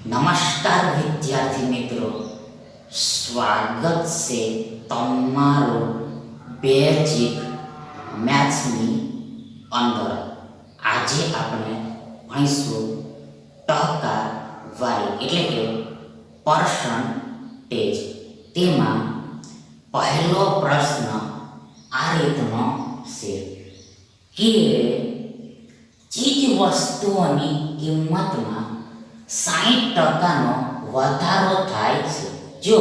નમસ્કાર વિદ્યાર્થી મિત્રો, સ્વાગત છે તમારું બેઝિક મેથ્સની અંદર. આજે આપણે ભણીશું ટકાવારી એટલે કે પર્સન્ટેજ. તેમાં પહેલો પ્રશ્ન આ રીતનો છે કે ચીજ વસ્તુઓની કિંમતમાં 60% વધારો થાય છે જો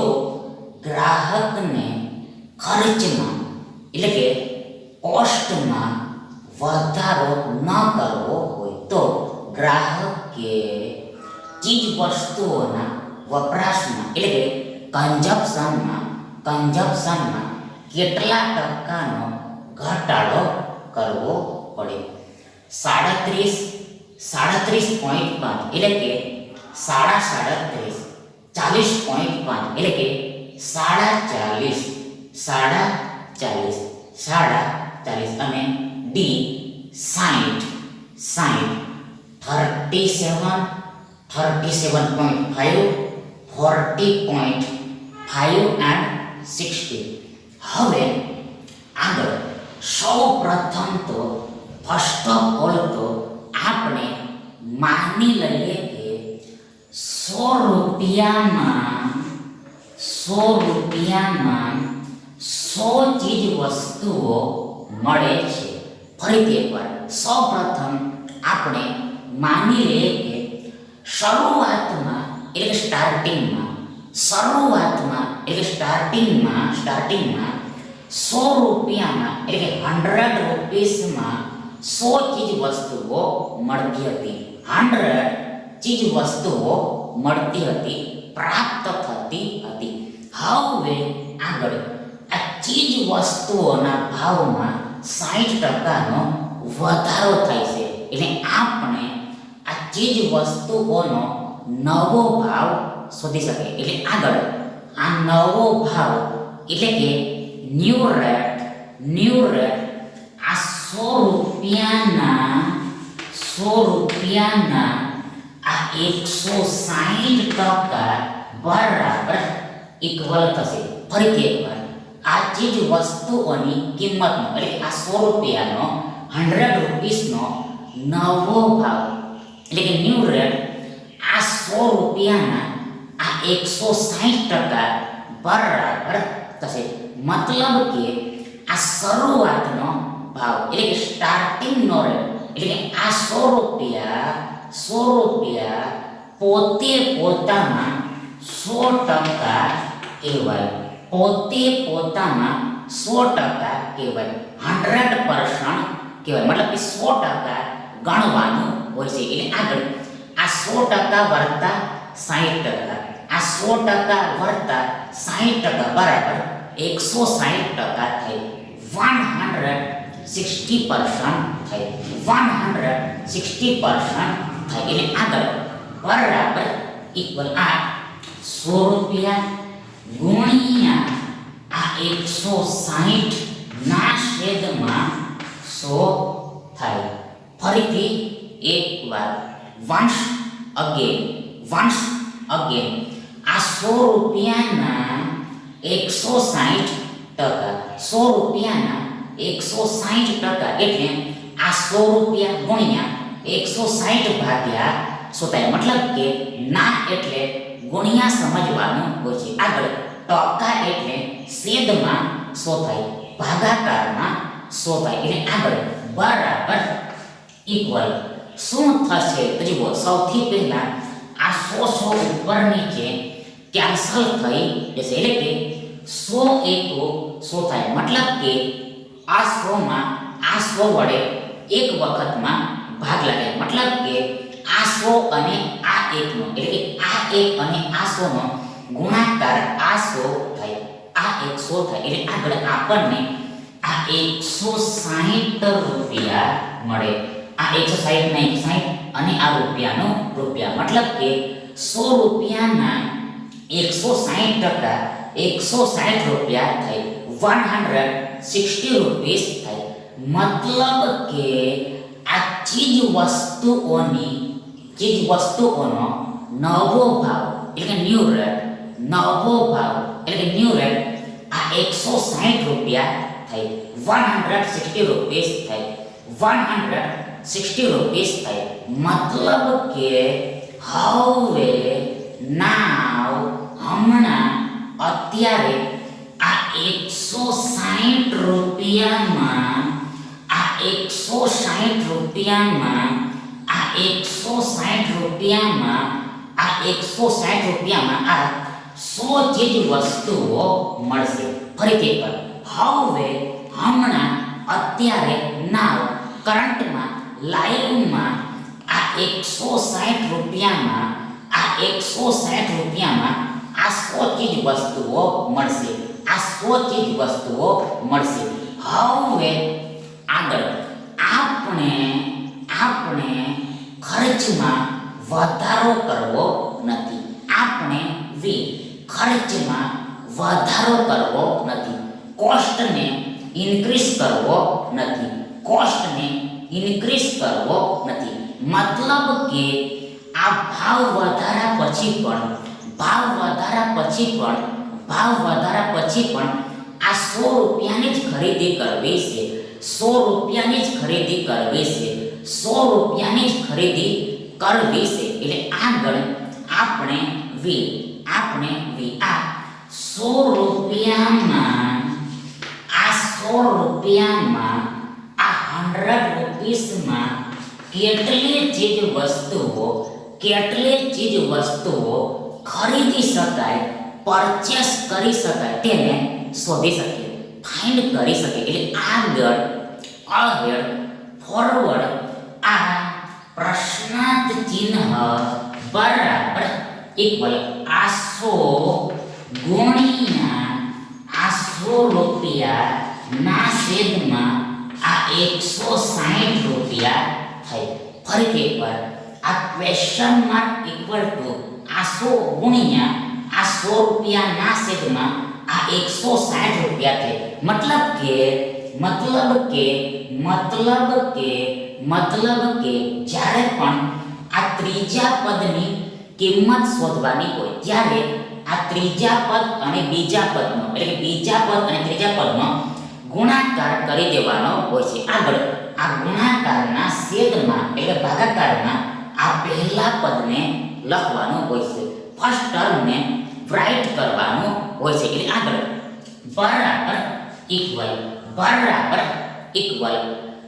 ગ્રાહકને ખર્ચમાં એટલે કે કોસ્ટમાં વધારો ન કરવો હોય તો ગ્રાહકે ચીજ વસ્તુઓના વપરાશમાં એટલે કે કન્ઝપ્શનમાં કેટલા ટકાનો ઘટાડો કરવો પડે? 37.5 એટલે કે 37.5, 40.5 એટલે કે 40 અને ડી 60, 37.5, 40.5 and 60. હવે આગળ સૌ પ્રથમ તો ફર્સ્ટ ઓફ ઓલ તો આપણે માની લઈએ કે 100 રૂપિયામાં 100 ચીજ વસ્તુઓ મળે છે. ફરીથી એકવાર સૌ પ્રથમ આપણે માની લઈએ કે શરૂઆતમાં એટલે કે સ્ટાર્ટિંગમાં 100 રૂપિયામાં એટલે કે 100 રૂપીસમાં 100 ચીજ વસ્તુઓ મળતી હતી. 100 ચીજ વસ્તુઓ મળતી હતી, પ્રાપ્ત થતી હતી. હવે આગળ આ ચીજ વસ્તુઓના ભાવમાં 60%નો વધારો થાય છે. એટલે આપણે આ ચીજ વસ્તુઓનો નવો ભાવ શોધી શકીએ. એટલે આગળ આ નવો ભાવ એટલે કે ન્યૂ રેટ આ 100 રૂપિયાના આ 160% બરાબર ઇક્વલ થશે. ફરીથી એકવાર આ ચીજ વસ્તુઓની કિંમતનો એટલે આ 100 રૂપિયાનો 100 રૂપીસનો નવો ભાવ એટલે કે ન્યૂ રેટ આ 100 રૂપિયાના આ 160% બરાબર થશે. મતલબ કે આ શરૂઆતનો ભાવ એટલે કે સ્ટાર્ટિંગનો રેટ એટલે કે આ 100 રૂપિયા પોતે પોતામાં 100% કહેવાય. પોતામાં 100% કહેવાય, 100% કહેવાય. મતલબ કે 100% ગણવાનું હોય છે. એટલે આગળ આ 100% વત્તા 60%, આ 100% વત્તા 60% બરાબર 160% થાય. 160% થાય. 160% થાય. એટલે આગળ બરાબર ઇક્વલ આ 100 રૂપિયા ગુણ્યા આ 160 ના છેદમાં 100 થાય. ફરીથી એકવાર once again આ 100 રૂપિયાના 160%, 100 રૂપિયાના 160% એટલે આ 100 રૂપિયા ગુણ્યા 160 ભાગ્યા 100 થાય. મતલબ કે ના એટલે ગુણ્યા સમજવાનું હોય છે. આગળ ટકા એટલે છેદમાં 100 થાય, ભાગાકારમાં 100 થાય. એટલે આગળ બરાબર ઇક્વલ શું થશે? જુઓ, સૌથી પહેલા આ 100 ઉપર નીચે કેન્સલ થઈ જશે. એટલે કે 100 એકો 100 થાય. મતલબ કે આ 100માં આ 100 વડે એક વખતમાં ભાગ લાગે. મતલબ કે આ 100 અને આ 1 નો એટલે કે આ 1 અને આ 100 નો ગુણાકાર આ 100 થાય, આ 100 થાય. એટલે આગળ આપણને આ 160 રૂપિયા મળે. આ 160 ના 160 અને આ રૂપિયાનો રૂપિયા. મતલબ કે 100 રૂપિયાના 160% 160 રૂપિયા થાય, 160 રૂપીસ થાય. મતલબ કે આ ચીજ વસ્તુઓનો નવો ભાવ એટલે કે ન્યૂ રેટ, નવો ભાવ એટલે કે ન્યૂ રેટ આ 160 રૂપિયા થઈ, 160 રૂપીસ થઈ, 160 રૂપીસ થઈ. મતલબ કે હવે નાવ હમણાં અત્યારે આ 160 રૂપિયામાં આ 160 રૂપિયામાં આ 160 રૂપિયામાં આ 160 રૂપિયામાં આ 100 ચીજ વસ્તુઓ મળશે. ફરીથી પર હવે હમણાં અત્યારે નાવ કરંટમાં લાઈવમાં આ 160 રૂપિયામાં આ 160 રૂપિયામાં આ 100 ચીજ વસ્તુઓ મળશે. આ 100 ચીજ વસ્તુઓ મળશે. હવે આગળ આપણે ખર્ચમાં વધારો કરવો નથી. આપણે ખર્ચમાં વધારો કરવો નથી. કોસ્ટને ઇન્ક્રીઝ કરવો નથી. કોસ્ટને ઇન્ક્રીઝ કરવો નથી. મતલબ કે આ ભાવ વધારા પછી પણ આ 100 રૂપિયાની જ ખરીદી કરવી છે. 100 રૂપિયાની જ ખરીદી કરવી છે. 100 રૂપિયાની જ ખરીદી કરવી છે. એટલે આગળ આપણે આ 100 રૂપિયામાં આ 100 રૂપિયામાં કેટલી ચીજ વસ્તુઓ ખરીદી શકાય, પરચેસ કરી શકાય તેને શોધી શકીએ, ફાઇન્ડ કરી શકીએ. એટલે આગળ અહેડ ફોરવર્ડ આ પ્રશ્નાર્થ ચિહ્ન બરાબર ઇક્વલ આ 100 ગુણ્યા આ 100 રૂપિયા ના છેદમાં આ 160 રૂપિયા થઈ. ફરીથી પર આ ક્વેશ્ચન માર્ક ઇક્વલ ટુ આ 100 ગુણ્યા આ 100 રૂપિયા ના છેદમાં આ 160 રૂપિયા થઈ. મતલબ કે જ્યારે પણ આ ત્રીજા પદની કિંમત શોધવાની હોય ત્યારે આ ત્રીજા પદ અને બીજા પદનો એટલે કે બીજા પદ અને ત્રીજા પદનો ગુણાકાર કરી દેવાનો હોય છે. આગળ આ ગુણાકારના છેદમાં એટલે ભાગાકારમાં આ પહેલા પદને લખવાનું હોય છે. ફર્સ્ટ ટર્મને રાઇટ કરવાનું હોય છે. એટલે આગળ બરાબર ઇક્વલ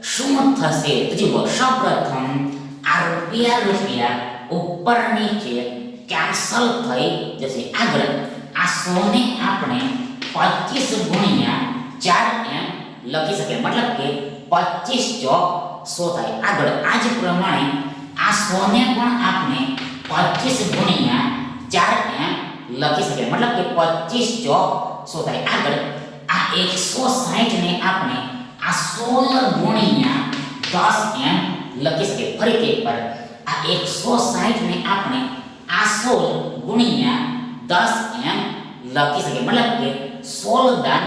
શું થશે તો જુઓ, સૌપ્રથમ આ રૂપિયા ઉપર નીચે કેન્સલ થઈ જશે. આગળ આ 100 ને આપણે 25 ગુણ્યા 4 એમ લખી શકીએ. મતલબ કે 25 ચોક 100 થાય. આગળ આ જ પ્રમાણે આ 100 ને પણ આપણે 25 ગુણ્યા 4 એમ લખી શકીએ. મતલબ કે 25 ચોક 100 થાય. આગળ આ 160 ને આપણે આ 16 ગુણ્યા 10 એમ લખી શકીએ. ફરીથી પર આ 160 ને આપણે આ 16 ગુણ્યા 10 એમ લખી શકીએ. મતલબ કે 16 દાન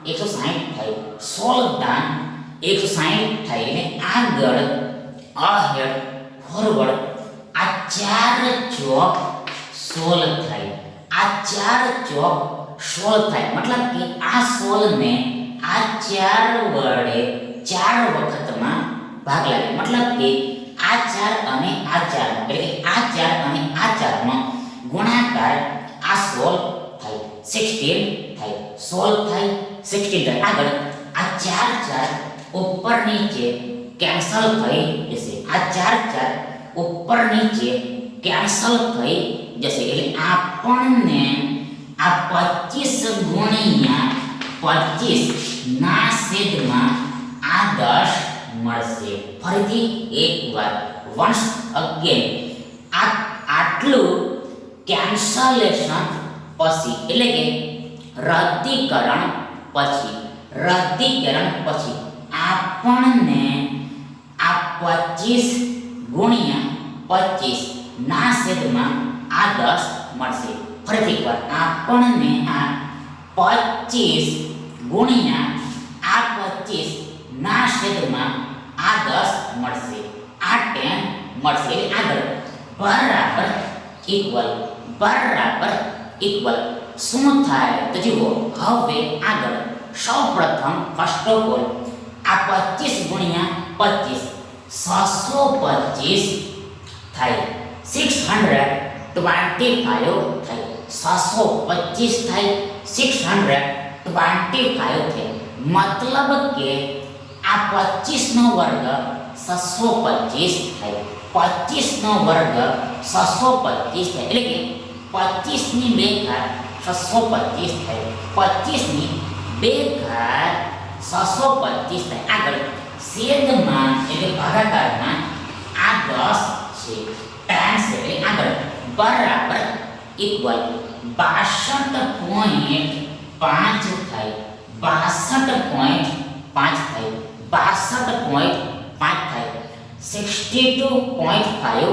160 થાય. 16 દાન 160 થાય. એટલે આગળ અહેડ ફોરવર્ડ આ 4 ચોક 16 થાય. આ 4 ચોક 16 થાય. મતલબ કે આ 16 ને આ 4 વડે 4 વખતમાં ભાગ લાગે. મતલબ કે આ 4 અને આ 4 એટલે કે આ 4 અને આ 4 નો ગુણાકાર આ 16 થાય, 16 થાય, 16 થાય, 16 થાય. આગળ આ 4 ઉપર નીચે કેન્સલ થઈ જશે. આ 4 ઉપર નીચે કેન્સલ થઈ જશે. એટલે આપણને આ 25 ગુણ્યા 25 ના છેદમાં આ 10 મળશે. ફરીથી એકવાર વન્સ અગેન આટલું કેન્સલેશન પછી એટલે કે રદ્દીકરણ પછી આપણને આ 25 ગુણ્યા 25 ના છેદમાં આ 10 મળશે. ફરીથી એકવાર આપણને આ 25 ગુણ્યા આ 25 ના છેદમાં આ 10 મળશે. આ 10 મળશે. આગળ બરાબર ઇક્વલ બરાબર ઇક્વલ શું થાય તો જુઓ હવે આગળ સૌપ્રથમ ફર્સ્ટ ઓફ ઓલ આ 25 ગુણ્યા 25 625 થાય 625 થાય 625 થાય 625 થાય મતલબ કે આ 25 નો વર્ગ 625 થાય 25 નો વર્ગ 625 થાય એટલે કે 25 ની 2 ઘાત 625 થાય 25 ની 2 ઘાત 625 થાય આગળ છેદમાં એટલે ભાગાકારમાં આ 10 છે ટાઈમ્સ એટલે આગળ બરાબર ઇક્વલ 62.5 થાય 62.5 થાય 62.5 થાય 62.5 થાય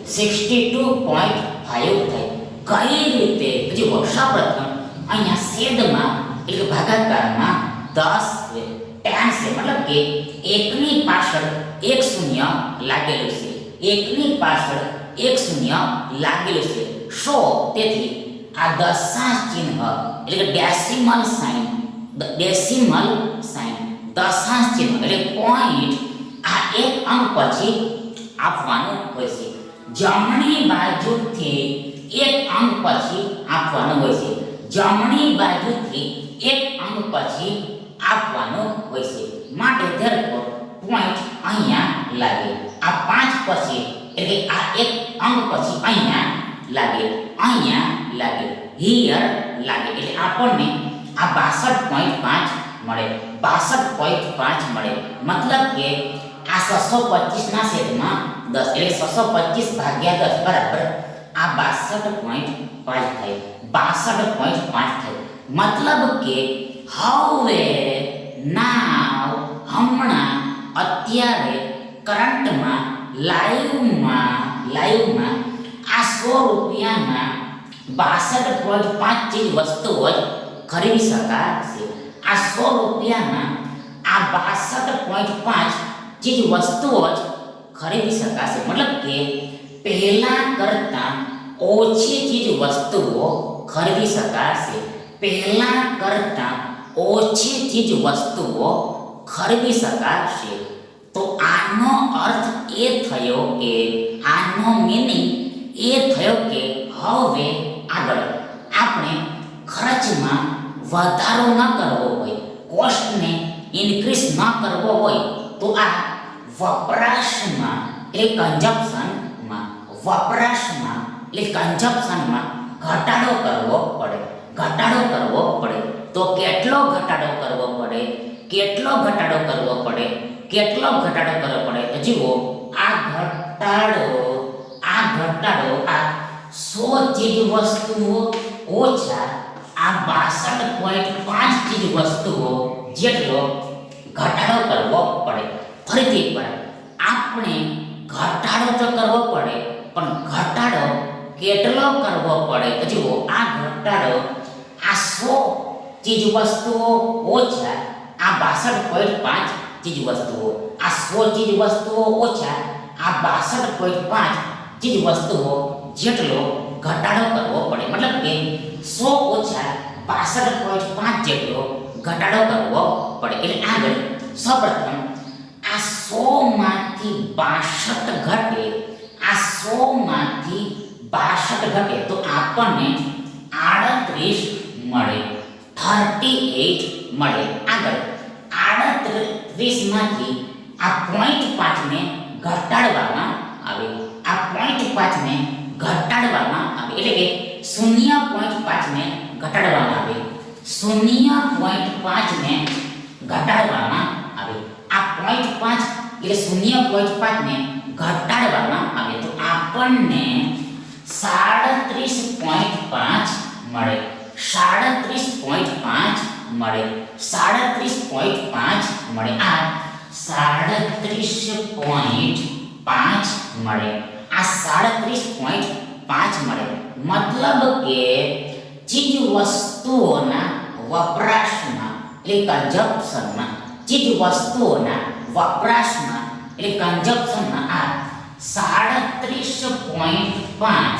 62.5 થાય કઈ રીતે જુઓ સૌપ્રથમ અહીંયા છેદમાં એટલે ભાગાકારમાં 10 છે ટાઈમ્સ છે મતલબ કે એકની પાછળ એક શૂન્ય લાગેલું છે એકની પાછળ એક શૂન્ય લાગેલું છે સો તેથી આ દશાંશ ચિહ્ન એટલે કે ડેસિમલ સાઇન દશાંશ ચિહ્ન એટલે પોઈન્ટ આ એક અંક પછી આપવાનું હોય છે જમણી બાજુથી એક અંક પછી આપવાનું હોય છે જમણી બાજુથી એક અંક પછી આપવાનું હોય છે માટે ધેરફોર પોઈન્ટ અહીંયા લાગે આ 5 પછી એટલે આ એક અંક પછી અહીંયા લાગે હિયર લાગે એટલે આપણને આ 62.5 મળે 62.5 મળે મતલબ કે આ 625 ના છેદમાં 10 એટલે 625 ભાગ્યા 10 બરાબર આ 62.5 થાય 62.5 થાય મતલબ કે હવે નાવ હમણાં અત્યારે કરંટમાં લાઈવમાં આ 100 રૂપિયાના 62.5 ચીજ વસ્તુઓ જ ખરીદી શકાશે આ 100 રૂપિયાના આ 62.5 ચીજ વસ્તુઓ જ ખરીદી શકાશે મતલબ કે પહેલા કરતાં ઓછી ચીજ વસ્તુઓ ખરીદી શકાશે પહેલા કરતાં ઓછી ચીજ વસ્તુઓ ખરીદી શકાશે તો આનો અર્થ એ થયો કે આનો મીનિંગ એ થયો કે હવે આગળ આપણે ખર્ચમાં વધારો ન કરવો હોય કોસ્ટને ઇન્ક્રીઝ ન કરવો હોય તો આ વપરાશમાં એટલે કન્ઝમ્પશનમાં ઘટાડો કરવો પડે તો કેટલો ઘટાડો કરવો પડે તો જુઓ આ ઘટાડો આ 100 ચીજ વસ્તુઓ ઓછા આ 62.5 ચીજ વસ્તુઓ જેટલો ઘટાડો કરવો પડે ફરીથી એકવાર આપણે ઘટાડો તો કરવો પડે પણ ઘટાડો કેટલો કરવો પડે તો જુઓ આ ઘટાડો આ 100 ચીજ વસ્તુઓ ઓછા આ 62.5 ચીજ વસ્તુઓ આ 100 ચીજ વસ્તુઓ ઓછા આ 62.5 ચીજ વસ્તુઓ જેટલો ઘટાડો કરવો પડે મતલબ કે 100 ઓછા 62.5 જેટલો ઘટાડો કરવો પડે એટલે આગળ સૌપ્રથમ આ 100 માંથી 62 ઘટે આ 100 માંથી 62 ઘટે તો આપણને 38 મળે 38 મળે આગળ 38 માંથી આ 0.5 ને ઘટાડવામાં આવે આ 0.5 ને ઘટાડવામાં આવે એટલે કે 0.5 ને ઘટાડવામાં આવે 0.5 ને ઘટાડવામાં આવે આ 0.5 એટલે 0.5 ને ઘટાડવામાં આવે તો આપણને 37.5 મળે 37.5 મળે 37.5 મળે આ 37.5 મળે આ 37.5 મળે મતલબ કે ચીજ વસ્તુઓના વપરાશમાં એટલે કન્ઝમ્પશનમાં ચીજ વસ્તુઓના વપરાશમાં એટલે કન્ઝમ્પશનમાં આ 37.5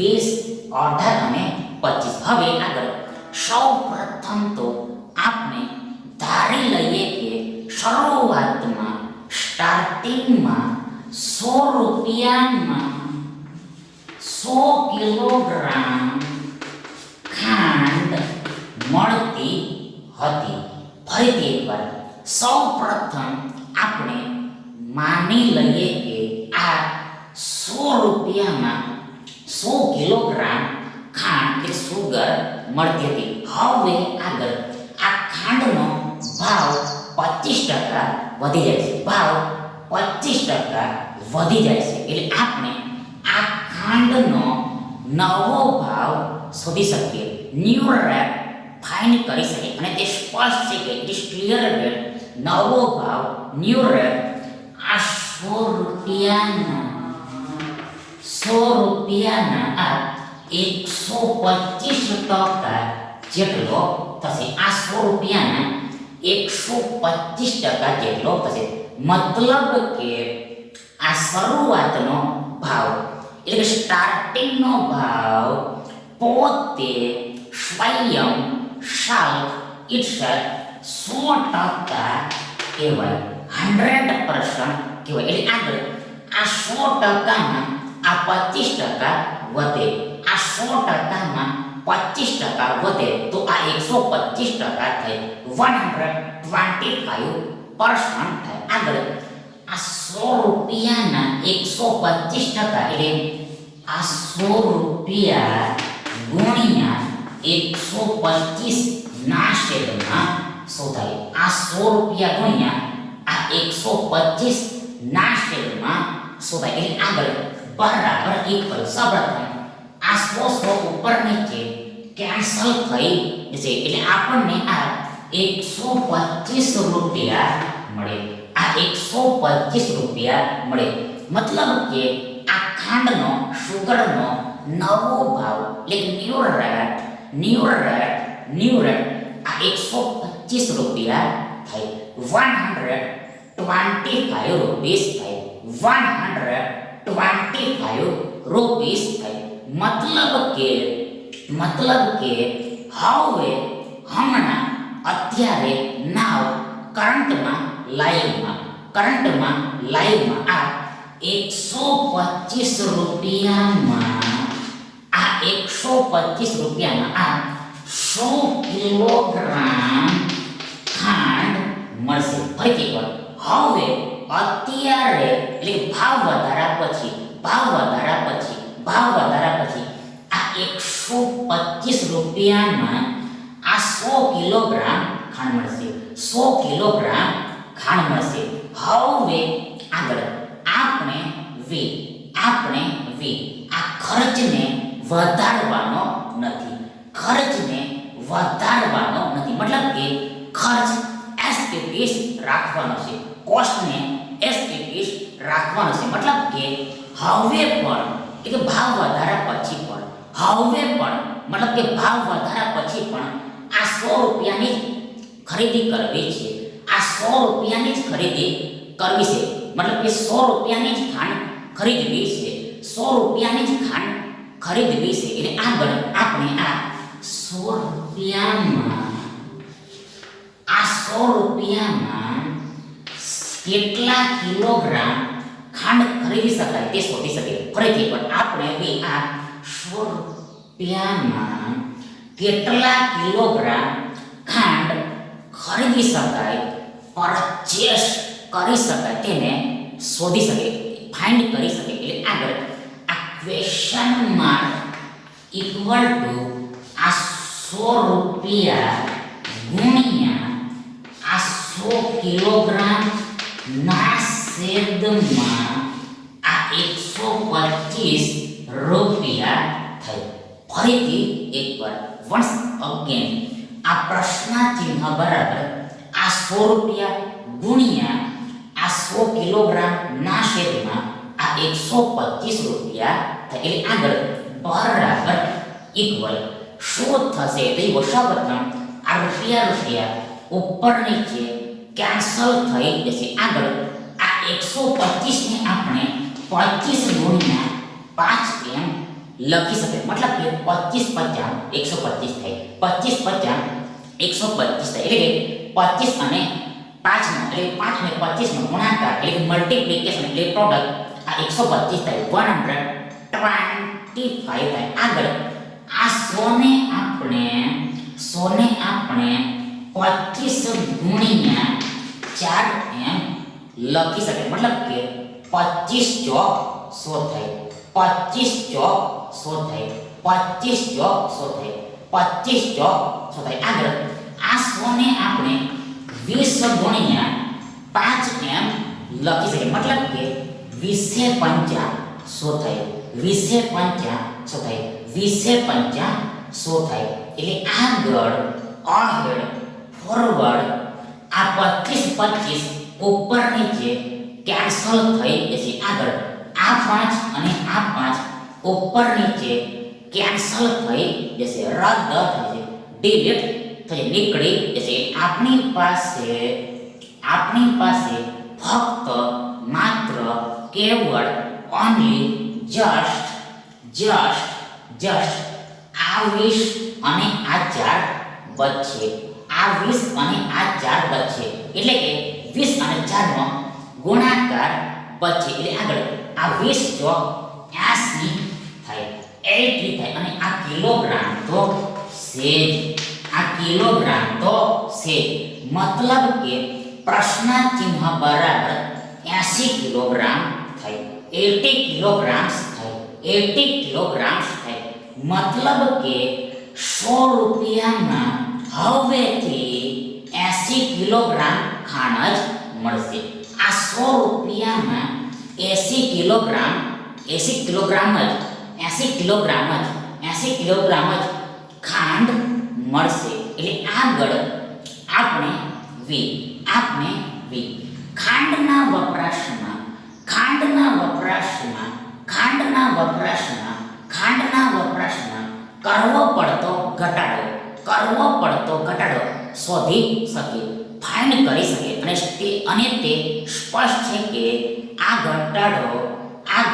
20, 18 અને 25. હવે આગળ સૌ પ્રથમ તો આપણે ધારી લઈએ કે શરૂઆતમાં સ્ટાર્ટિંગમાં 100 રૂપિયામાં 100 કિલોગ્રામ ખાંડ મળતી હતી. ફરીથી એકવાર સૌ પ્રથમ આપણે માની લઈએ કે આ 100 રૂપિયામાં 100 કિલોગ્રામ ખાંડ કે સુગર મળતી હતી. હવે આગળ આ ખાંડનો ભાવ 25% વધી જાય છે. ભાવ 25% વધી જાય છે એટલે આપણે આ ખાંડનો નવો ભાવ શોધી શકીએ, ન્યૂ રેટ ફાઇન્ડ કરી શકીએ અને તે સ્પષ્ટ છે કે ઇટ ઇઝ ક્લિયર કે નવો ભાવ ન્યૂ રેટ આ 100 રૂપિયાના આ 125% જેટલો થશે. આ 100 રૂપિયાના 125% જેટલો થશે. મતલબ કે આ શરૂઆતનો ભાવ એટલે કે સ્ટાર્ટિંગનો ભાવ પોતે સ્વયં સેલ્ફ ઇટસેલ્ફ 100% કહેવાય, 100% કહેવાય. એટલે આગળ આ 100%માં આ 25% વધે, આ 100%માં 25% વધે તો આ 125% થાય, 125% થાય. આગળ આ 100 રૂપિયાના 125% એટલે આ 100 રૂપિયા ગુણ્યા 125 ના છેદમાં શોધાય. આ 100 રૂપિયા ગુણ્યા આ 125 ના છેદમાં શોધાય. એટલે આગળ બરાબર ઇક્વલ સૌપ્રથમ આ 100 ઉપર નીચે કેન્સલ થઈ જશે એટલે આપણને આ 125 રૂપિયા મળે. આ 125 રૂપિયા મળે. મતલબ કે આ ખાંડનો સુગરનો નવો ભાવ એટલે ન્યૂ રેટ આ 125 રૂપિયા થાય, 125 રૂપીસ થાય, 125 રૂપીસ થાય. મતલબ કે હવે હમણાં અત્યારે નાવ કરંટમાં લાઈવમાં આ 125 રૂપિયામાં આ 100 કિલોગ્રામ ખાંડ મળશે. ફરીથી હવે અત્યારે એટલે ભાવ વધારા પછી આ 125 રૂપિયામાં આ 100 કિલોગ્રામ ખાંડ મળશે, 100 કિલોગ્રામ ખાંડ મળશે. હવે આગળ આપણે આ ખર્ચને વધારવાનો નથી, મતલબ કે ખર્ચ એસ્ટેટિસ રાખવાનો છે, કોસ્ટને એસ્ટેટિસ રાખવાનો છે. મતલબ કે હવે પણ એટલે ભાવ વધારા પછી પણ આ 100 રૂપિયાની ખરીદી કરવી છે, આ 100 રૂપિયાની જ ખરીદી કરવી છે. મતલબ કે 100 રૂપિયાની જ ખાંડ ખરીદવી છે, 100 રૂપિયાની જ ખાંડ ખરીદવી છે. એટલે આગળ આપણે આ 100 રૂપિયામાં કેટલા કિલોગ્રામ ખાંડ ખરીદી શકાય તે શોધી શકીએ. ફરીથી પણ આપણે હવે આ 100 રૂપિયામાં કેટલા કિલોગ્રામ ખાંડ ખરીદી શકાય, પરચેસ કરી શકાય તેને શોધી શકીએ, ફાઇન્ડ કરી શકીએ. એટલે આગળ આ ક્વેશ્ચન માર્ક ઇક્વલ ટુ આ 100 રૂપિયા ગુણ્યા આ 100 કિલોગ્રામ ના છેદમાં આ 125 રૂપિયા થઈ. ફરીથી એકવાર વન્સ અગેન આ પ્રશ્ન ચિહ્ન બરાબર આ 100 રૂપિયા ગુણ્યા આ 100 કિલોગ્રામ ના છેદમાં આ 125 રૂપિયા થાય. એટલે આગળ બરાબર ઇક્વલ શું થશે તો સૌપ્રથમ આ રૂપિયા ઉપર નીચે કેન્સલ થઈ જશે. આગળ આ 125 ને આપણે 25 ગુણ્યા 5 એમ લખી શકે, મતલબ કે 25 50 125 થાય, 25 50 125 થાય, એટલે કે 25 અને 5 નો એટલે 5 અને 25 નો ગુણાકાર એટલે કે મલ્ટીપ્લિકેશન એટલે પ્રોડક્ટ આ 125 થાય, 125 થાય. આગળ આ 100 ને આપણે 25 ગુણ્યા 4 એમ લખી શકે, મતલબ કે 25 ચોક 100 થાય, 25 ચોક 100 થાય, 25 ચોક 100 થાય, 25 ચોક 100 થાય. આગળ આ 100 ને આપણે 20 ગુણ્યા 5 એમ લખી શકીએ, મતલબ કે 20 50 100 થાય, 20 50 100 થાય, 20 50 100 થાય. એટલે આગળ અહેડ ફોરવર્ડ આ 25 25 ઉપર નીચે કેન્સલ થઈ જશે. આગળ આ 5 અને આ 5 ઉપર નીચે કેન્સલ થઈ જશે, રદ થઈ જશે, ડિલીટ થઈ નીકળી જશે. આપણી પાસે ફક્ત માત્ર કેવળ ઓનલી જસ્ટ આ 20 અને આ 4 બચશે, આ 20 અને આ 4 બચશે, એટલે કે 20 અને 4 નો ગુણાકાર બચશે. એટલે આગળ આ 20 ચોક 80 થાય, 80 થાય. અને આ કિલોગ્રામ તો સેજ, આ કિલોગ્રામ તો સેજ, મતલબ કે પ્રશ્ન ચિહ્ન બરાબર 80 કિલોગ્રામ થાય, 80 કિલોગ્રામ્સ થાય, 80 કિલોગ્રામ્સ થાય. મતલબ કે 100 રૂપિયામાં હવેથી 80 કિલોગ્રામ ખાંડ જ મળશે. આ 100 રૂપિયામાં 80 કિલોગ્રામ જ ખાંડ મળશે. એટલે આગળ આપણે ખાંડના વપરાશમાં કરવો પડતો ઘટાડો શોધી શકીએ, ફાઇન્ડ કરી શકીએ. અને તે સ્પષ્ટ છે કે આ ઘટાડો આ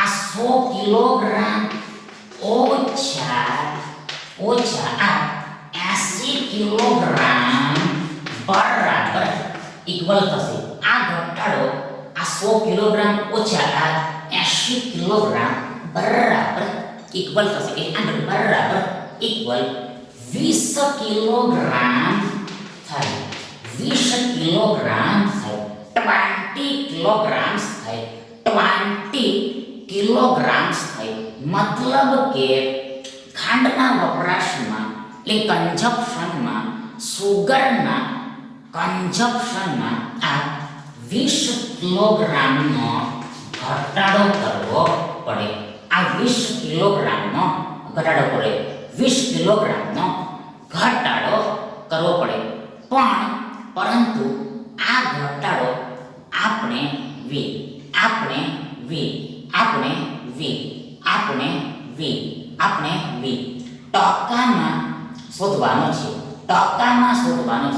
100 કિલોગ્રામ ઓછા આ 80 કિલોગ્રામ બરાબર ઇક્વલ થશે. આ ઘટાડો આ 100 કિલોગ્રામ ઓછા આ 80 કિલોગ્રામ બરાબર ઇક્વલ થશે. એટલે આગળ બરાબર ઇક્વલ 20 કિલોગ્રામ થાય, 20 કિલોગ્રામ થાય, 20 કિલોગ્રામ્સ થાય, 20 કિલોગ્રામ્સ થાય. મતલબ કે ખાંડના વપરાશમાં એટલે કન્ઝપ્શનમાં સુગરના કન્ઝપ્શનમાં આ 20 કિલોગ્રામનો ઘટાડો કરવો પડે. આ 20 કિલોગ્રામનો ઘટાડો પડે, 20 કિલોગ્રામનો ઘટાડો કરવો પડે. પરંતુ આ ઘટાડો આપણે ટકામાં શોધવાનો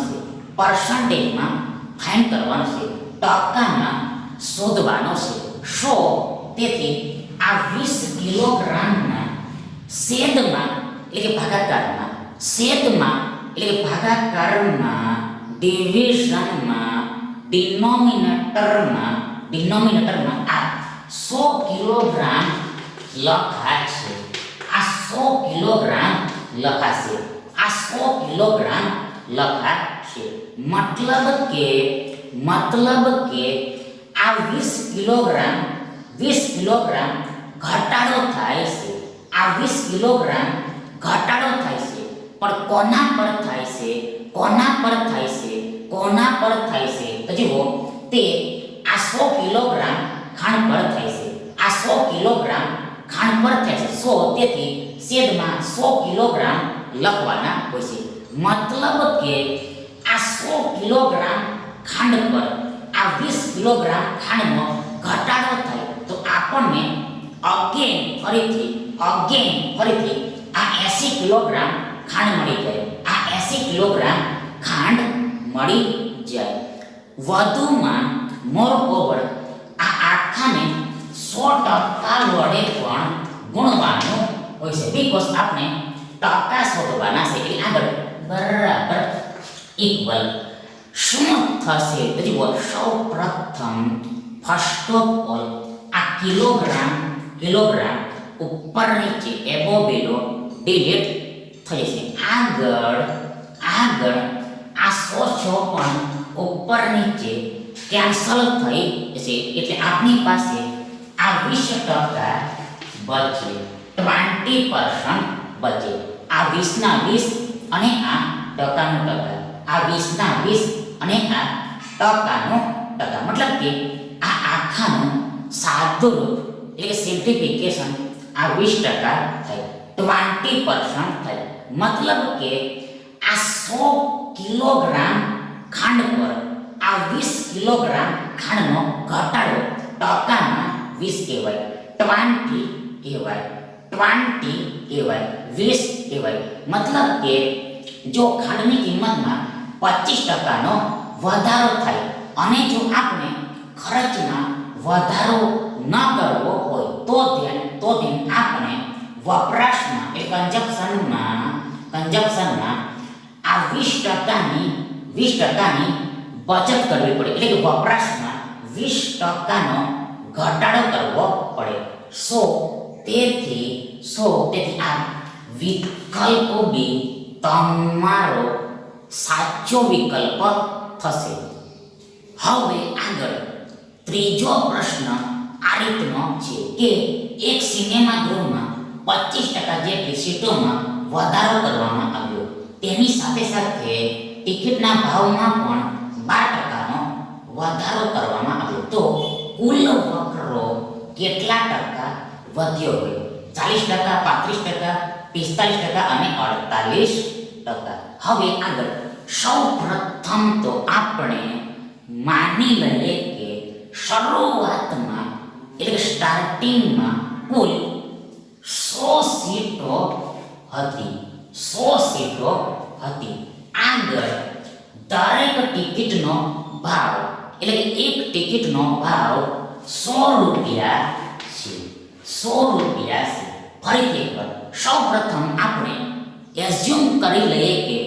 છે, પર્સન્ટેજમાં ફાઇન્ડ કરવાનો છે, ટકામાં શોધવાનો છે. તેથી આ 20 કિલોગ્રામના છેદમાં એટલે કે ભાગાકારમાં ડિવિઝનમાં ડિનોમિનેટરમાં આ 100 કિલોગ્રામ લખાશે. આ 100 કિલોગ્રામ લખાશે. મતલબ કે આ 20 કિલોગ્રામ ઘટાડો થાય છે. આ 20 કિલોગ્રામ ઘટાડો થાય છે. પણ કોના પર થાય છે? તો જુઓ, તે આ 100 કિલોગ્રામ ખાંડ પર થાય છે. આ 100 કિલોગ્રામ ખાંડ પર થાય છે. તેથી છેદમાં 100 કિલોગ્રામ લખવાના હોય છે. મતલબ કે આ 100 કિલોગ્રામ ખાંડ પર આ 20 કિલોગ્રામ ખાંડનો ઘટાડો થાય તો આપણને અગેન ફરીથી આ 80 કિલોગ્રામ ખાંડ મળી જાય. આ 80 કિલોગ્રામ ખાંડ મળી જાય. વધુમાં મોરઓવર આ આખાને 100% વડે પણ ગુણવાનું હોય છે, બીકોઝ આપણે ટકા શોધવાના છે એટલે આગળ બરાબર ઇક્વલ શું થશે તો જુઓ સૌ પ્રથમ ફર્સ્ટ ઓફ ઓલ આ કિલોગ્રામ ઉપર નીચે એબો બેલો ડિલીટ થઈ જશે, આગળ આ 100 પણ ઉપર નીચે કેન્સલ થઈ જશે એટલે આપણી પાસે આ 20% બચે, 20% બચે, આ 20 ના 20 અને આ ટકાનું ટકા, આ 20 ના 20 અને આ ટકાનું ટકા, મતલબ કે આ આખાનું સાદું રૂપ એટલે કે સિમ્પ્લિફિકેશન આ 20% થાય, 20% થાય, મતલબ કે આ 100 કિલોગ્રામ ખાંડ પર આ 20 કિલોગ્રામ ખાંડનો ઘટાડો ટકામાં 20 કહેવાય, 20 કહેવાય, 20 કહેવાય, મતલબ કે જો ખાંડની કિંમતમાં 25%નો વધારો થાય અને જો આપણે ખર્ચમાં વધારો ન કરવો હોય તો આપણે વપરાશમાં એટલે કન્ઝપ્શનમાં આ 20%ની બચત કરવી પડે એટલે કે વપરાશમાં 20%નો ઘટાડો કરવો પડે. તેથી આ વિકલ્પ બી તમારો સાચો વિકલ્પ થશે. હવે આગળ ત્રીજો પ્રશ્ન આ રીતનો છે કે એક સિનેમા ગૃહમાં 25% જેટલી સીટોમાં વધારો કરવામાં આવ્યો, તેની સાથે સાથે ટિકિટના ભાવમાં પણ 12%નો વધારો કરવામાં આવ્યો, તો કુલ વકરો કેટલા ટકા વધ્યો હોય? 40%, 35%, 45% અને 48%. હવે આગળ સૌપ્રથમ તો આપણે માની લઈએ કે શરૂઆતમાં એટલે કે સ્ટાર્ટિંગમાં કુલ 100 સીટો હતી. આગળ દરેક ટિકિટનો ભાવ એટલે કે એક ટિકિટનો ભાવ 100 રૂપિયા છે. ફરીથી એકવાર સૌપ્રથમ આપણે એઝ્યુમ કરી લઈએ કે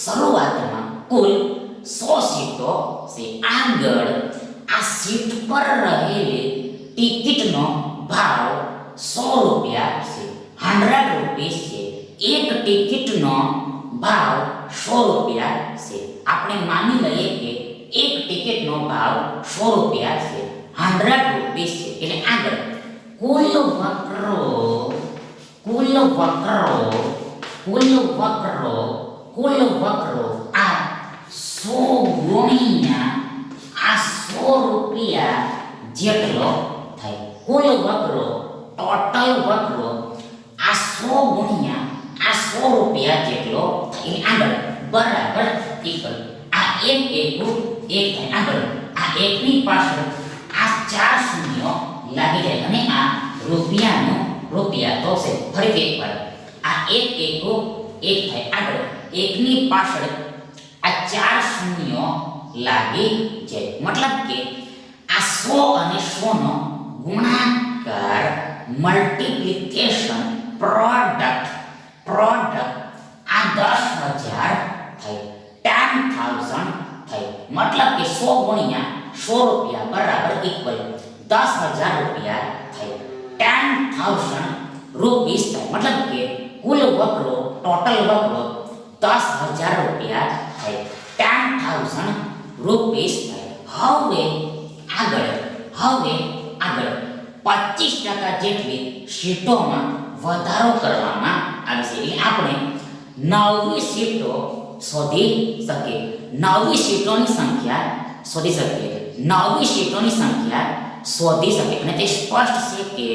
શરૂઆતમાં કુલ 100 સીટો છે. આગળ આ સીટ પર રહેલી ટિકિટનો ભાવ 100 રૂપિયા છે, 100 રૂપીસ છે. એક ટિકિટનો ભાવ 100 રૂપિયા છે. આપણે માની લઈએ કે એક ટિકિટનો ભાવ 100 રૂપિયા છે, 100 રૂપીસ છે. એટલે આગળ કુલ વકરો આ 100 ગુણ્યા આ 100 રૂપિયા જેટલો થાય. કુલ વકરો ટોટલ વકરો આ 100 ગુણ્યા આ 100 રૂપિયા જેટલો થાય. આગળ બરાબર ઇક્વલ આ એક થાય. આગળ આ એકની પાછળ આ 4 શૂન્યો લાગી જાય અને આ રૂપિયા તો છે. ફરીથી એકવાર આ એક થાય. આગળ એકની પાછળ આ 4 શૂન્યો લાગી જાય, મતલબ કે આ 100 અને 100 નો ગુણાકાર મલ્ટીપ્લિકેશન પ્રોડક્ટ આ 10,000 થાય, 10,000 થાય, મતલબ કે 100 ગુણ્યા 100 રૂપિયા બરાબર ઇક્વલ 10,000 રૂપિયા થાય, 10,000 રૂપીસ થાય, મતલબ કે કુલ વકરો ટોટલ વકરો 10,000 રૂપિયા થાય, 10,000 રૂપીસ થાય. હવે આગળ 25% જેટલી સીટોમાં વધારો કરવામાં આવે છે એટલે આપણે નવી સીટો શોધી શકીએ. નવી સીટોની સંખ્યા શોધી શકીએ અને તે સ્પષ્ટ છે કે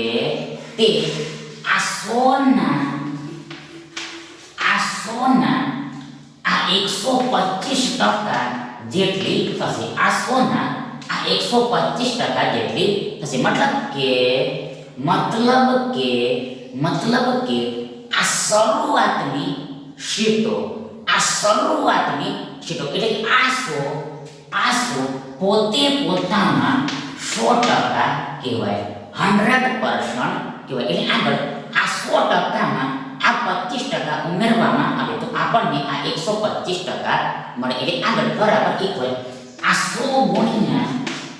તે આ 100ના આ 125% જેટલી થશે. આ 100ના આ 125% જેટલી થશે, મતલબ કે આ શરૂઆતની સીટો એટલે કે આ 100 પોતે પોતામાં 100% કહેવાય. 100% કહેવાય. એટલે આગળ આ 100%માં આ 25% ઉમેરવામાં આવે તો આપણને આ 125% મળે. એટલે આગળ બરાબર ઇક્વલ આ 100 ગુણ્યા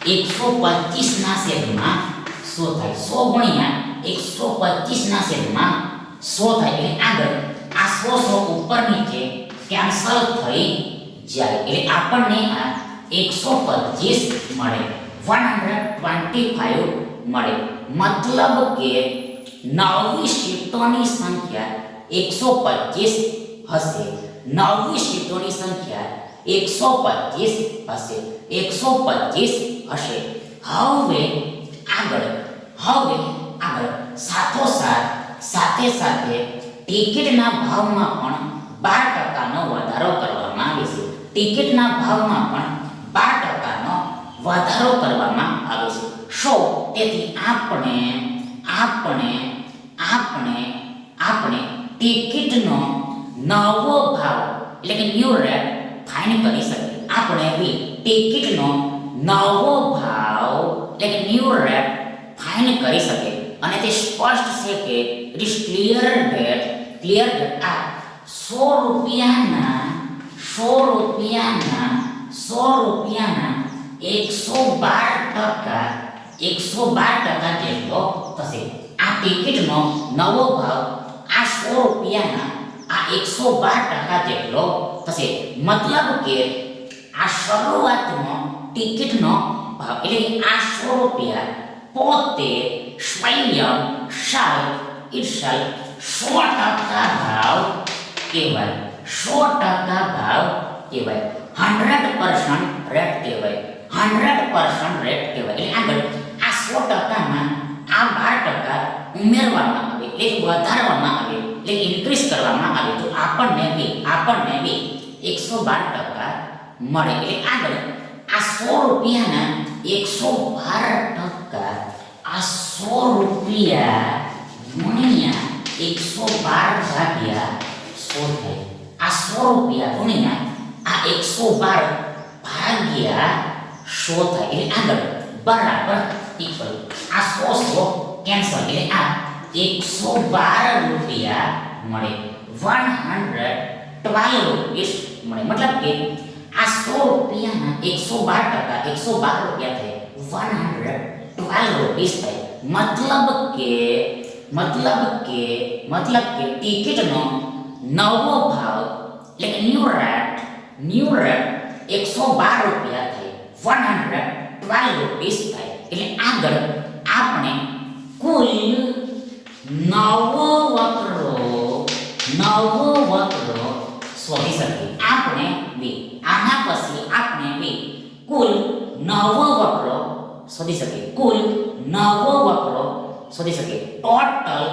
125 ના છેદમાં 100 થાય. 100 ગુણ્યા 125 ના છેદમાં 100 થાય. એટલે આગળ આ 100 ઉપર નીચે કેન્સલ થઈ જાય. એટલે આપણને આ 125 મળે, 125 મળે. મતલબ કે નવી શીટોની સંખ્યા 125 હશે. નવી શીટોની સંખ્યા 125 હશે, 125 હશે. હવે આગળ સાથે સાથે ટિકિટના ભાવમાં પણ 12%નો વધારો કરવામાં આવે છે. ટિકિટના ભાવમાં પણ 12%નો વધારો કરવામાં આવે છે. તેથી આપણે ટિકિટનો નવો ભાવ એટલે કે ન્યૂ રેટ ફાઇન કરી શકીએ. આપણે ટિકિટનો નવો ભાવ એટલે કે ન્યૂ રેટ ફાઇન કરી શકીએ. અને તે સ્પષ્ટ છે કે ઇટ ઇઝ ક્લિયર ડેટ આ 100 રૂપિયાના 112% જેટલો થશે. આ ટિકિટનો નવો ભાવ આ 100 રૂપિયાના આ 112% જેટલો થશે. મતલબ કે આ શરૂઆતનો ટિકિટનો ભાવ એટલે આ 100 રૂપિયા પોતે સ્વયં ઇટસેલ્ફ 100% ભાવ કહેવાય. 100% ભાવ કહેવાય. 100% રેટ કહેવાય. 100% રેટ કહેવાય. એટલે આગળ આ 100%માં આ 12% ઉમેરવામાં આવે એટલે વધારવામાં આવે એટલે ઇન્ક્રીઝ કરવામાં આવે તો આપણને બી 112% મળે. એટલે આગળ આ 100 રૂપિયાના 112% આ 100 રૂપિયા ગુણ્યા 112 ભાગ્યા 100 થાય. આ 100 રૂપિયા ગુણ્યા આ 112 ભાગ્યા 100 થાય. એટલે આગળ બરાબર ઇક્વલ આ 100 કેન્સલ એટલે આ 112 રૂપિયા મળે, 112 રૂપીસ મળે. મતલબ કે આ 100 રૂપિયાના 112% 112 રૂપિયા થાય, 112 રૂપીસ થાય. મતલબ કે ટિકિટનો નવો ભાવ એટલે કે ન્યૂ રેટ 112 રૂપિયા થાય, 112 રૂપીસ થાય. એટલે આગળ આપણે કુલ નવો વક્રો શોધી શકીએ. આપણે આના પછી આપણે કુલ નવો વક્રો શોધી શકીએ. ટોટલ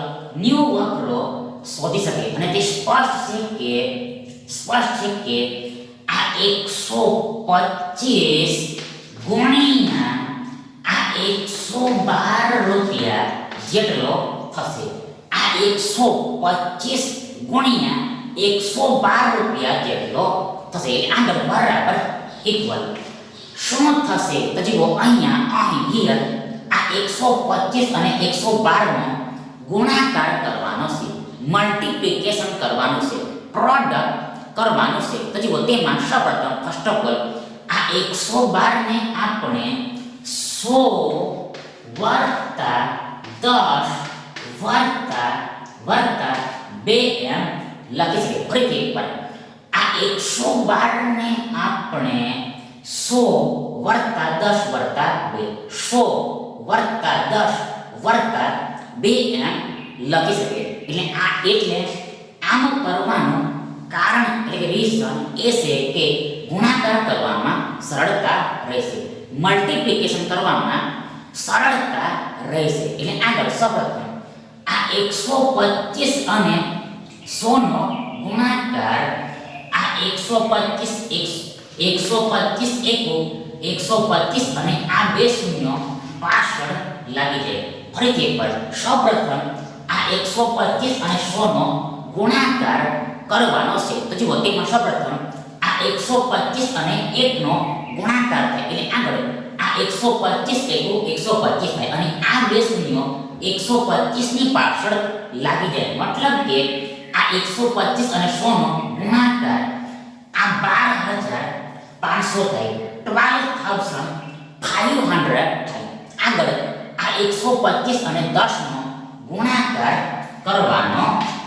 ન્યૂ વક્રો શોધી શકીએ. અને તે સ્પષ્ટ છે કે આ 125 ગુણ્યા આ 112 રૂપિયા જેટલો થશે. આ 125 ગુણ્યા 112 રૂપિયા જેટલો થશે. આગળ બરાબર ઇક્વલ શું થશે તો જુઓ અહીં આ 125 અને 112 નો ગુણાકાર કરવાનો છે, મલ્ટીપ્લિકેશન કરવાનું છે, પ્રોડક્ટ કરવાનું છે. તો જુઓ તેમાં સૌપ્રથમ ફર્સ્ટ ઓફ ઓલ આ 112 ને આપણે 100 વત્તા 10 વત્તા 2 એમ લખી શકીએ. ફરીથી એકવાર આ 112 ને આપણે 100 વત્તા 10 વત્તા 2 100 વત્તા 10 વત્તા 2 એમ લખી શકીએ. એટલે આમ કરવાનું કારણ એટલે કે રીઝન એ છે કે ગુણાકાર કરવામાં સરળતા રહેશે, મલ્ટીપ્લિકેશન કરવામાં સરળતા રહેશે. એટલે આગળ સૌપ્રથમ આ 125 અને 100 નો ગુણાકાર આ 125 અને આ બે શૂન્ય પાછળ લાગી જાય. ફરીથી એકવાર સૌપ્રથમ આ 125 અને 100 નો ગુણાકાર કરવાનો છે. તો જુઓ તેમાં સૌપ્રથમ આ 125 અને 1 નો ગુણાકાર થાય એટલે આગળ આ 125 કહ્યું 125 થાય અને આ બે શૂન્યો 125 ની પાછળ લાગી જાય મતલબ કે આ 125 અને 100 નો ગુણાકાર આ 12500 થાય 12500 થાય આગળ આ 125 અને 10 નો ગુણાકાર કરવાનો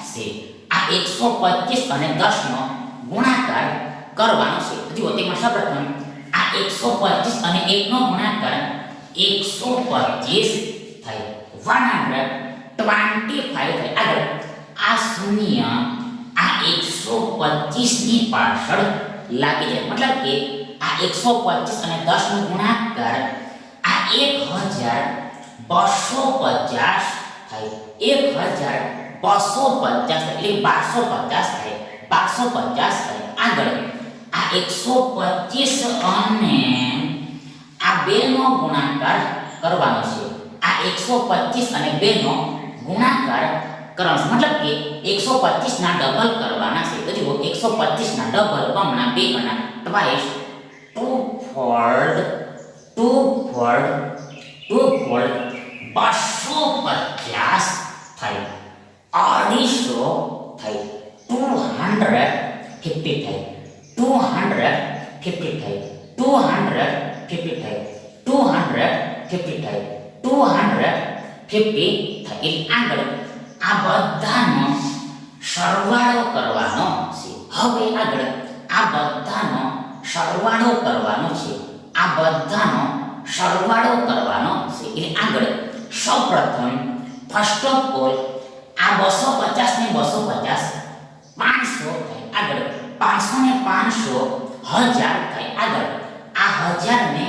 છે આ 125 અને 10 નો ગુણાકાર કરવાનો છે જુઓ તેમાં સૌપ્રથમ આ 125 અને 1 નો ગુણાકાર 125 થાય 125 થાય આગળ આ શૂન્ય આ 125 ની પાછળ લાગી જાય મતલબ કે આ 125 અને 10 નો ગુણાકાર આ 1250 થાય 1250 એટલે 1250 થાય 1250 થાય આગળ આ 125 અને આ 2 નો ગુણાકાર કરવાનો છે આ 125 અને 2 નો ગુણાકાર કરવાનો છે મતલબ કે 125 ના ડબલ કરવાના છે તો જુઓ 125 ના ડબલ બમણા 2 ગણા ટ્વાઇસ ટુ ફોલ્ડ 250 થાય 250 થાય 250 થાય 250 થાય 250 થાય 250 થાય 250 થાય આગળ આ બધાનો સરવાળો કરવાનો છે હવે આગળ આ બધાનો સરવાળો કરવાનો છે આ બધાનો સરવાળો કરવાનો છે એટલે આગળ સૌપ્રથમ ફર્સ્ટ ઓફ ઓલ આ 250 ને 250 500 થાય આગળ 500 ને 500 1000 થાય આગળ આ 1000 ને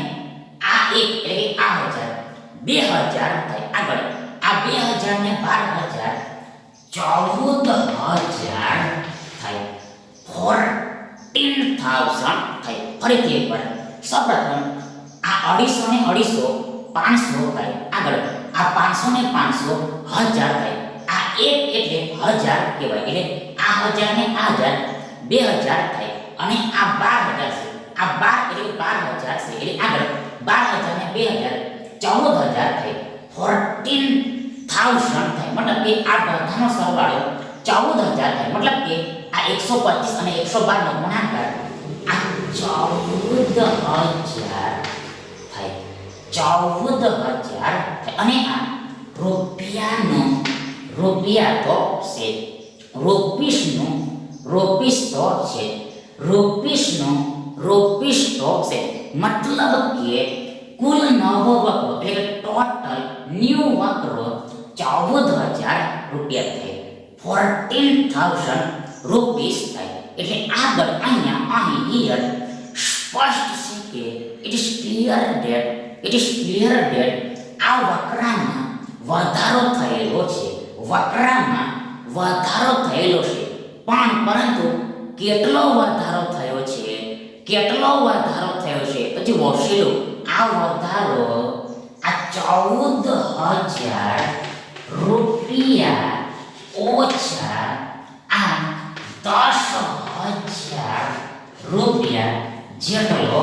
આ એક એટલે આ 1000 2000 થાય આગળ આ 2000 ને 12000 14000 થાય 14000 થાય ફરીથી એકવાર સૌપ્રથમ આ 250 ને 250 500 થાય આગળ આ 500 ને 500 1000 થાય આ એક એટલે 1000 કહેવાય એટલે આ 1000 ને આ 1000 2000 થાય અને આ 12000 છે આ 12 એટલે 12000 છે એટલે આગળ 12000 ને 2000 14000 થાય 14000 થાય મતલબ કે આ બધાનો સરવાળો 14000 થાય મતલબ કે આ 125 અને 112 નો ગુણાકાર આ 14000 થાય 14000 થાય અને આ રૂપિયા તો છે રૂપીસ તો છે મતલબ કે કુલ નવો વકરો એટલે ટોટલ ન્યૂ વકરો 14000 રૂપિયા થાય 14000 રૂપીસ થાય એટલે આગળ અહીં હિયર સ્પષ્ટ છે કે ઇટ ઇઝ ક્લિયર ધેટ આ વકરામાં વધારો થયેલો છે પણ પરંતુ કેટલો વધારો થયો છે તો જુઓ શીલું આ વધારો આ 14000 રૂપિયા ઓછા આ 10000 રૂપિયા જેટલો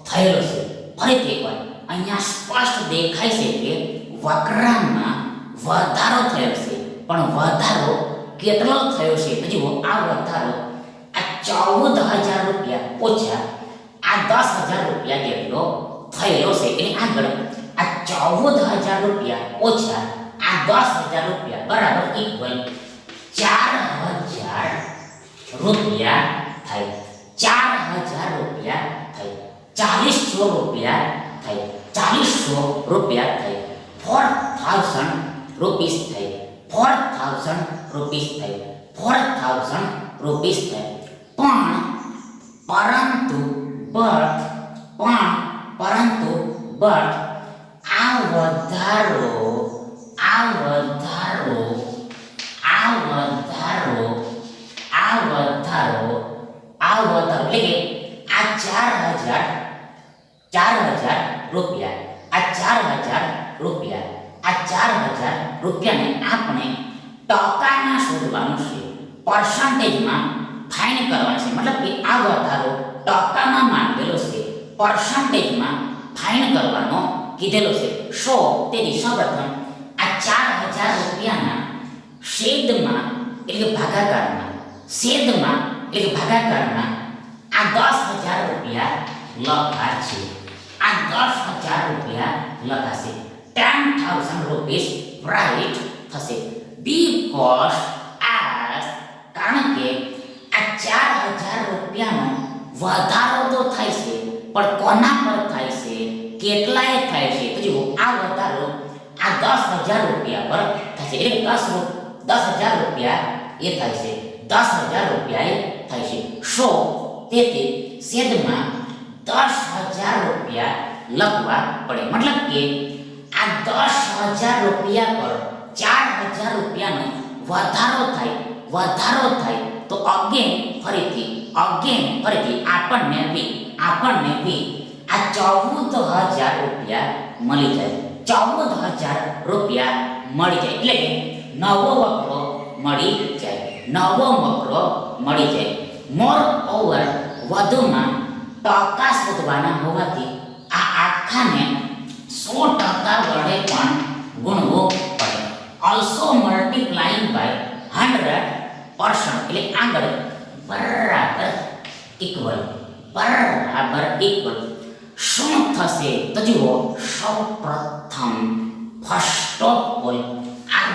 થયેલો છે ફરીથી એકવાર અહીંયા સ્પષ્ટ દેખાય છે કે વકરામાં વધારો થયો છે પણ વધારો કેટલો થયો છે તો જુઓ આ વધારો આ 14000 રૂપિયા ઓછા આ 10000 રૂપિયા જેટલો થયેલો છે એટલે આગળ આ 14000 રૂપિયા ઓછા આ 10000 રૂપિયા બરાબર ઇક્વલ 4000 રૂપિયા થાય 4000 રૂપિયા થાય 4000 રૂપિયા થાય 4000 રૂપિયા થાય 4000 રૂપીસ થાય 4000 રૂપીસ થાય 4000 રૂપીસ થાય પરંતુ આ વધારો એટલે કે આ 4000 રૂપિયા આ 4000 રૂપિયાને આપણે ટકામાં શોધવાનું છે પર્સન્ટેજમાં ફાઇન કરવાનું છે મતલબ કે આ વધારો ટકામાં માંગેલો છે પર્સન્ટેજમાં ફાઇન કરવાનો કીધેલો છે. સો તેથી સૌપ્રથમ આ 4000 રૂપિયાના છેદમાં એટલે કે ભાગાકારમાં છેદમાં એટલે કે ભાગાકારમાં આ 10,000 રૂપિયા લખાશે. આ 10,000 રૂપિયા લખાશે. 10,000 રૂપીસ રાઈટ થશે. બીકોઝ as કારણ કે આ 4,000 રૂપિયાનો વધારો તો થાય છે પણ કોના પર થાય છે? કેટલાએ થાય છે? તો જુઓ આ વધારો આ 10,000 રૂપિયા પર થાય છે. એટલે 10,000 રૂપિયા એ થાય છે. 10,000 રૂપિયા એ થાય છે. સો તેથી છેદમાં 10,000 રૂપિયા લખવા પડે. મતલબ કે આ 10,000 રૂપિયા પર 4,000 રૂપિયાનો વધારો થાય તો અગેન ફરીથી આપણને બી આ 14,000 રૂપિયા મળી જાય. 14,000 રૂપિયા મળી જાય એટલે કે નવો વકરો મળી જાય. મોર ઓવર વધુમાં ટકા શોધવાના હોવાથી આ આખાને 100% વડે પણ ગુણવું પડે. ઓલ્સો મલ્ટીપ્લાઇંગ બાય 100% એટલે આગળ બરાબર ઇક્વલ શું થશે? તો જુઓ સૌપ્રથમ ફર્સ્ટ ઓફ ઓલ આ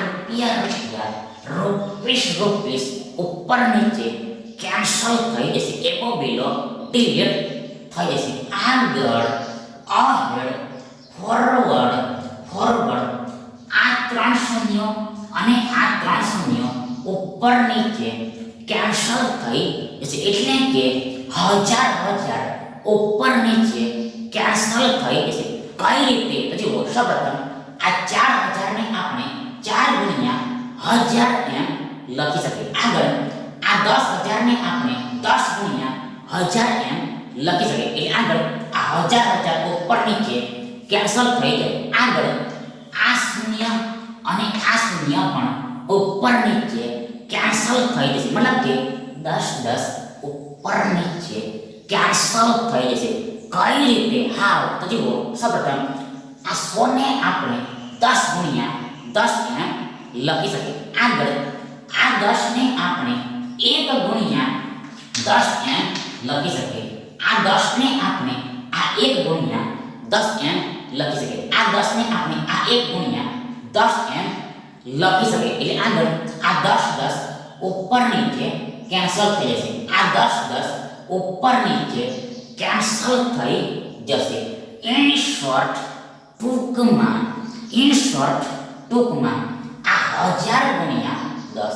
રૂપીસ ઉપર નીચે કેન્સલ થઈ જશે. એબો બિલો ડિલીટ થઈ જશે. આગળ અહેડ ફોરવર્ડ આ 3 શૂન્યો અને આ 3 શૂન્યો ઉપર નીચે કેન્સલ થઈ જશે. એટલે કે 1000 ઉપર નીચે કેન્સલ થઈ જશે. કઈ રીતે? તો જુઓ સૌપ્રથમ આ 4,000 ને આપણે 4 ગુણ્યા 1000 એમ લખી શકીએ. આગળ આ 10,000 ને આપણે 10 ગુણ્યા 1000 એમ લખી શકીએ. એટલે આગળ આ 1000 ઉપર નીચે કેન્સલ થઈ જાય. આગળ આ શૂન્ય અને આ શૂન્ય પણ ઉપર નીચે કેન્સલ થઈ જશે. મતલબ કે 10 ઉપર નીચે કેન્સલ થઈ જશે. કઈ રીતે? હાવ તો જુઓ સૌપ્રથમ આ 100 ને આપણે 10 ગુણ્યા 10 એમ લખી શકીએ. આગળ આ 10 ને આપણે 1 ગુણ્યા 10 એમ લખી શકીએ. આ 10 ને આપણે આ 1 ગુણ્યા 10 એમ લખી શકીએ. આ 10 ને આપણે આ 1 ગુણ્યા 10 એમ લખી શકીએ. એટલે આગળ આ 10 ઉપર નીચે કેન્સલ થઈ જશે. આ 10 ઉપર નીચે કેન્સલ થઈ જશે. ઇન શોર્ટ ટૂંકમાં આ 1000 ગુણ્યા 10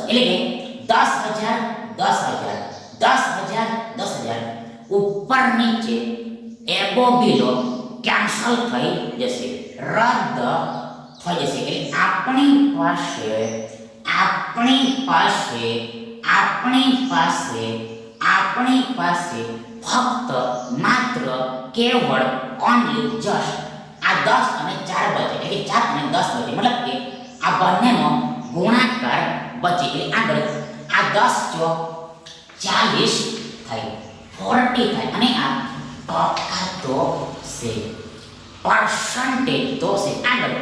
એટલે કે 10,000 ઉપર નીચે એબો બિલો કેન્સલ થઈ જશે. રદ થઈ જશે. એટલે આપણી પાસે ફક્ત માત્ર કેવળ ઓનલી જસ્ટ આ 10 અને 4 બચે. એટલે 4 અને 10 બચે. મતલબ કે આ બંનેનો ગુણાકાર બચે. એટલે આગળ આ 10 ચોક 40 થાય, 40 થાય અને આ ટકા તો છે, પર્સન્ટેજ તો છે. આગળ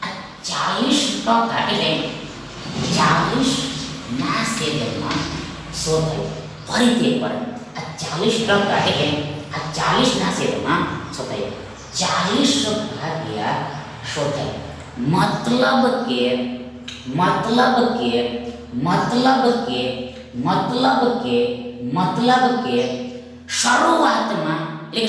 આ 40% એટલે 40 ના છેદમાં 100 થાય. ફરીથી એકવાર આ 40% એટલે આ 40 ના છેદમાં 100 થાય. 40 ભાગ્યા 100 થાય. મતલબ કે શરૂઆતમાં એટલે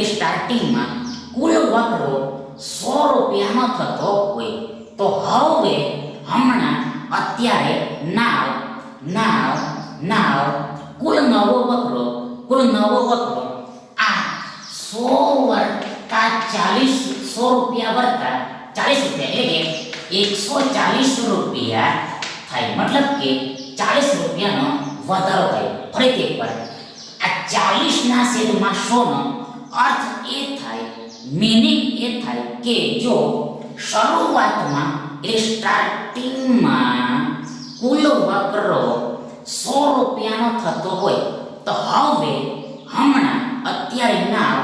સ્ટાર્ટિંગમાં કુલ વકરો 100 રૂપિયાનો થતો હોય તો હવે અત્યારે નાવ કુલ નવો વકરો આ 100 રૂપિયા વર્તા 40 રૂપિયા એટલે કે 140 રૂપિયા થાય. મતલબ કે 40 રૂપિયાનો વધારો થાય. ફરીથી એકવાર આ 40 ના છેદમાં 100 નો અર્થ એ થાય, મીનિંગ એ થાય કે જો શરૂઆતમાં એટલે સ્ટાર્ટિંગમાં કુલ વકરો 100 રૂપિયાનો થતો હોય તો હવે હમણાં અત્યારે નાવ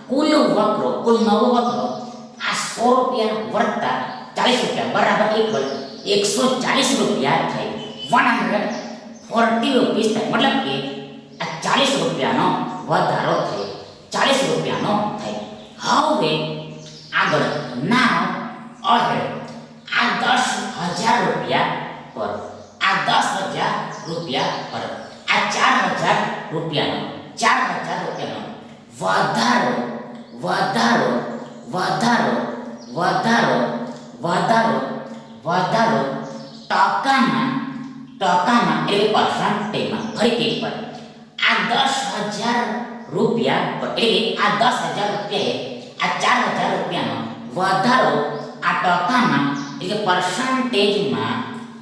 કુલ નવો વકરો આ 100 રૂપિયા વત્તા 40 રૂપિયા બરાબર ઇક્વલ 140 રૂપિયા થઈ 140 રૂપીસ થાય મતલબ કે આ 40 રૂપિયાનો વધારો થયો 40 રૂપિયાનો થાય હવે આગળ નાવ અહેડ આ 10,000 રૂપિયા પર આ 10,000 રૂપિયા પર આ 4,000 રૂપિયાનો વધારો ટકામાં એટલે પર્સન્ટેજમાં ફરીથી પર આ 10,000 રૂપિયા પર એટલે આ 10,000 રૂપિયાએ આ 4,000 રૂપિયાનો વધારો આ ટકામાં એટલે પર્સન્ટેજમાં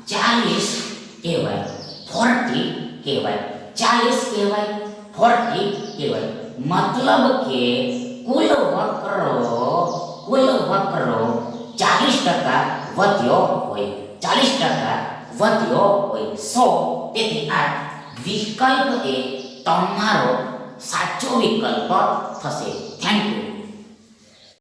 40 કહેવાય 40 કહેવાય 40 કહેવાય 40 કહેવાય મતલબ કે કુલ વકરો 40% વધ્યો હોય 40% વધ્યો હોય 100 તેથી આ વિકલ્પ એ તમારો સાચો વિકલ્પ થશે થેન્ક યુ